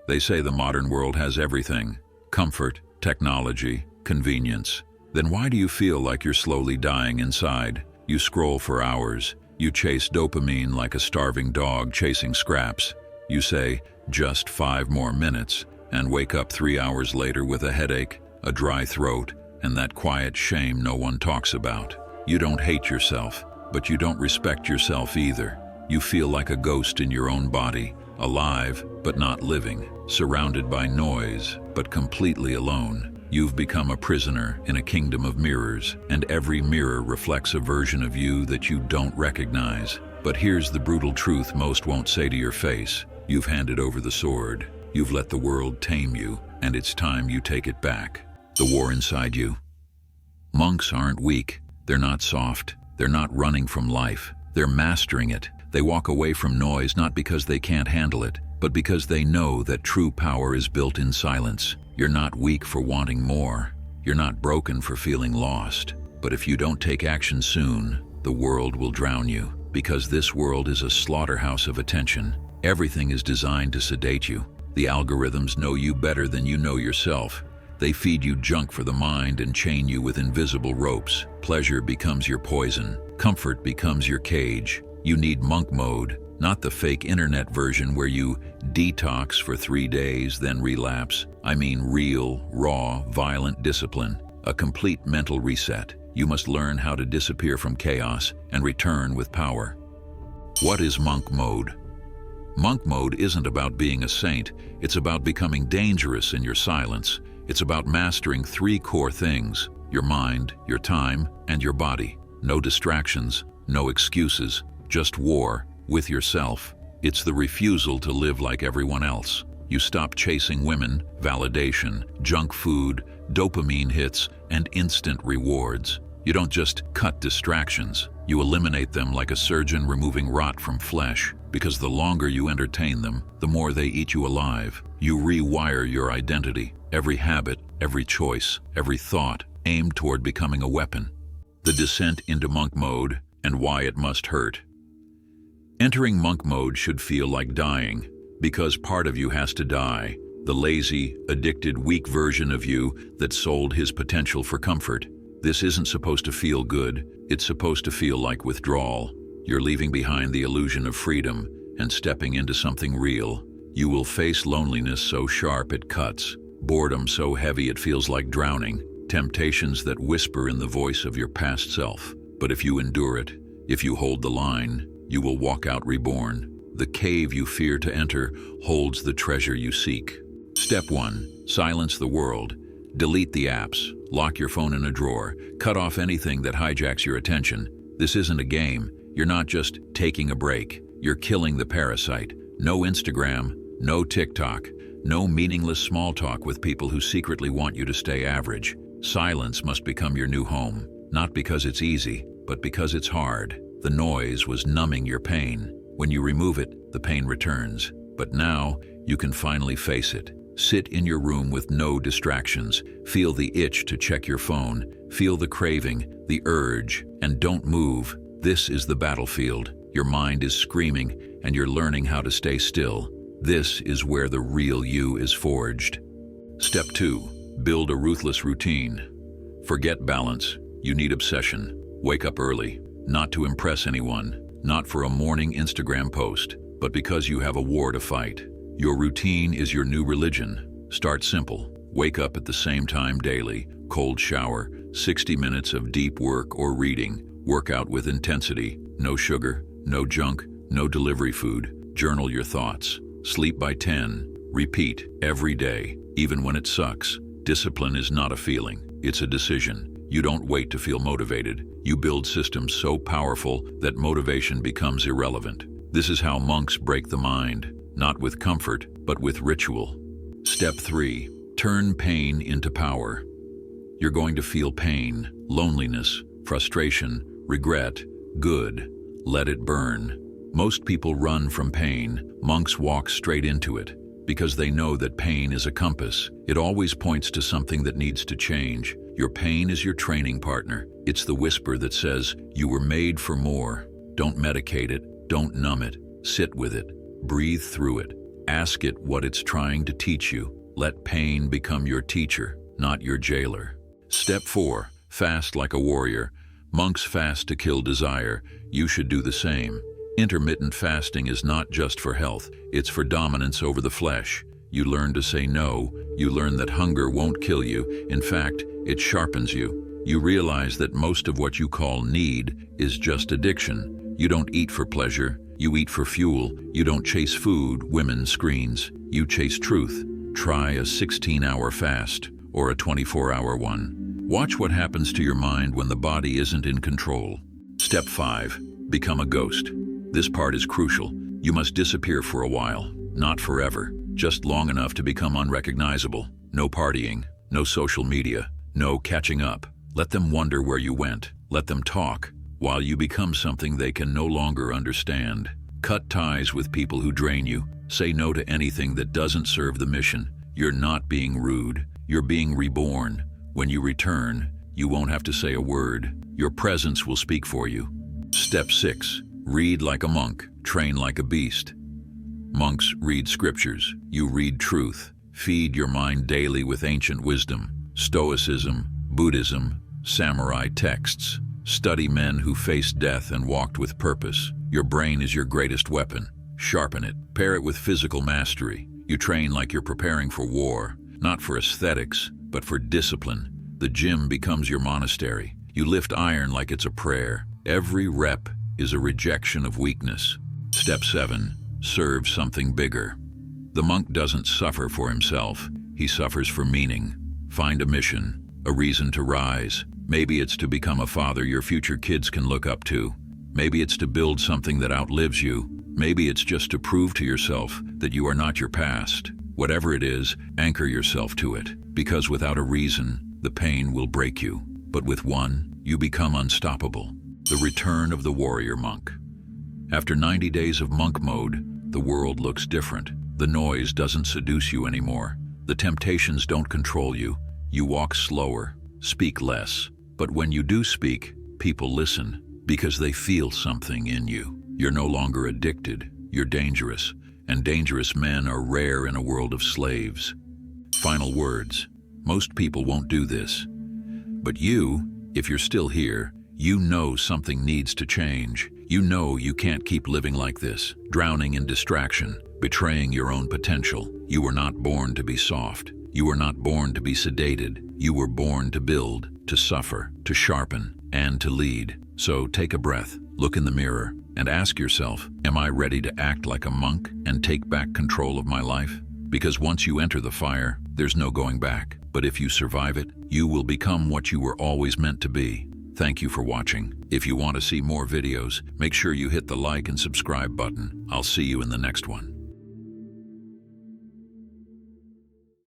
They say the modern world has everything: comfort, technology, convenience. Then why do you feel like you're slowly dying inside? You scroll for hours. You chase dopamine like a starving dog chasing scraps. You say, just 5 more minutes, and wake up 3 hours later with a headache, a dry throat, and that quiet shame no one talks about. You don't hate yourself, but you don't respect yourself either. You feel like a ghost in your own body, alive but not living, surrounded by noise but completely alone. You've become a prisoner in a kingdom of mirrors, and every mirror reflects a version of you that you don't recognize. But here's the brutal truth most won't say to your face. You've handed over the sword. You've let the world tame you, and it's time you take it back. The war inside you. Monks aren't weak. They're not soft. They're not running from life. They're mastering it. They walk away from noise not because they can't handle it, but because they know that true power is built in silence. You're not weak for wanting more. You're not broken for feeling lost. But if you don't take action soon, the world will drown you, because this world is a slaughterhouse of attention. Everything is designed to sedate you. The algorithms know you better than you know yourself. They feed you junk for the mind and chain you with invisible ropes. Pleasure becomes your poison. Comfort becomes your cage. You need monk mode, not the fake internet version where you detox for 3 days, then relapse. I mean real, raw, violent discipline, a complete mental reset. You must learn how to disappear from chaos and return with power. What is monk mode? Monk mode isn't about being a saint. It's about becoming dangerous in your silence. It's about mastering 3 core things: your mind, your time, and your body. No distractions, no excuses, just war with yourself. It's the refusal to live like everyone else. You stop chasing women, validation, junk food, dopamine hits, and instant rewards. You don't just cut distractions. You eliminate them like a surgeon removing rot from flesh, because the longer you entertain them, the more they eat you alive. You rewire your identity. Every habit, every choice, every thought aimed toward becoming a weapon. The descent into monk mode and why it must hurt. Entering monk mode should feel like dying, because part of you has to die. The lazy, addicted, weak version of you that sold his potential for comfort. This isn't supposed to feel good. It's supposed to feel like withdrawal. You're leaving behind the illusion of freedom and stepping into something real. You will face loneliness so sharp it cuts, boredom so heavy it feels like drowning, temptations that whisper in the voice of your past self. But if you endure it, if you hold the line, you will walk out reborn. The cave you fear to enter holds the treasure you seek. Step 1. Silence the world. Delete the apps. Lock your phone in a drawer. Cut off anything that hijacks your attention. This isn't a game. You're not just taking a break. You're killing the parasite. No Instagram, no TikTok, no meaningless small talk with people who secretly want you to stay average. Silence must become your new home, not because it's easy, but because it's hard. The noise was numbing your pain. When you remove it, the pain returns. But now, you can finally face it. Sit in your room with no distractions. Feel the itch to check your phone. Feel the craving, the urge, and don't move. This is the battlefield. Your mind is screaming, and you're learning how to stay still. This is where the real you is forged. Step 2. Build a ruthless routine. Forget balance. You need obsession. Wake up early. Not to impress anyone, not for a morning Instagram post, but because you have a war to fight. Your routine is your new religion. Start simple. Wake up at the same time daily. Cold shower, 60 minutes of deep work or reading. Work out with intensity. No sugar, no junk, no delivery food. Journal your thoughts. Sleep by 10. Repeat every day, even when it sucks. Discipline is not a feeling. It's a decision. You don't wait to feel motivated. You build systems so powerful that motivation becomes irrelevant. This is how monks break the mind, not with comfort, but with ritual. Step 3. Turn pain into power. You're going to feel pain, loneliness, frustration, regret. Good. Let it burn. Most people run from pain. Monks walk straight into it, because they know that pain is a compass. It always points to something that needs to change. Your pain is your training partner. It's the whisper that says, you were made for more. Don't medicate it. Don't numb it. Sit with it. Breathe through it. Ask it what it's trying to teach you. Let pain become your teacher, not your jailer. Step 4. Fast like a warrior. Monks fast to kill desire. You should do the same. Intermittent fasting is not just for health, it's for dominance over the flesh. You learn to say no. You learn that hunger won't kill you. In fact, it sharpens you. You realize that most of what you call need is just addiction. You don't eat for pleasure. You eat for fuel. You don't chase food, women, screens. You chase truth. Try a 16-hour fast or a 24-hour one. Watch what happens to your mind when the body isn't in control. Step 5. Become a ghost. This part is crucial. You must disappear for a while, not forever, just long enough to become unrecognizable. No partying, no social media, no catching up. Let them wonder where you went. Let them talk, while you become something they can no longer understand. Cut ties with people who drain you. Say no to anything that doesn't serve the mission. You're not being rude. You're being reborn. When you return, you won't have to say a word. Your presence will speak for you. Step 6. Read like a monk. Train like a beast. Monks read scriptures. You read truth. Feed your mind daily with ancient wisdom. Stoicism, Buddhism, samurai texts. Study men who faced death and walked with purpose. Your brain is your greatest weapon. Sharpen it. Pair it with physical mastery. You train like you're preparing for war, not for aesthetics, but for discipline. The gym becomes your monastery. You lift iron like it's a prayer. Every rep is a rejection of weakness. Step 7. Serve something bigger. The monk doesn't suffer for himself. He suffers for meaning. Find a mission, a reason to rise. Maybe it's to become a father your future kids can look up to. Maybe it's to build something that outlives you. Maybe it's just to prove to yourself that you are not your past. Whatever it is, anchor yourself to it, because without a reason, the pain will break you. But with one, you become unstoppable. The return of the warrior monk. After 90 days of monk mode, the world looks different. The noise doesn't seduce you anymore. The temptations don't control you. You walk slower, speak less. But when you do speak, people listen because they feel something in you. You're no longer addicted. You're dangerous. And dangerous men are rare in a world of slaves. Final words. Most people won't do this. But you, if you're still here, you know something needs to change. You know you can't keep living like this, drowning in distraction, betraying your own potential. You were not born to be soft. You were not born to be sedated. You were born to build, to suffer, to sharpen, and to lead. So take a breath, look in the mirror, and ask yourself, am I ready to act like a monk and take back control of my life? Because once you enter the fire, there's no going back. But if you survive it, you will become what you were always meant to be. Thank you for watching. If you want to see more videos, make sure you hit the like and subscribe button. I'll see you in the next one.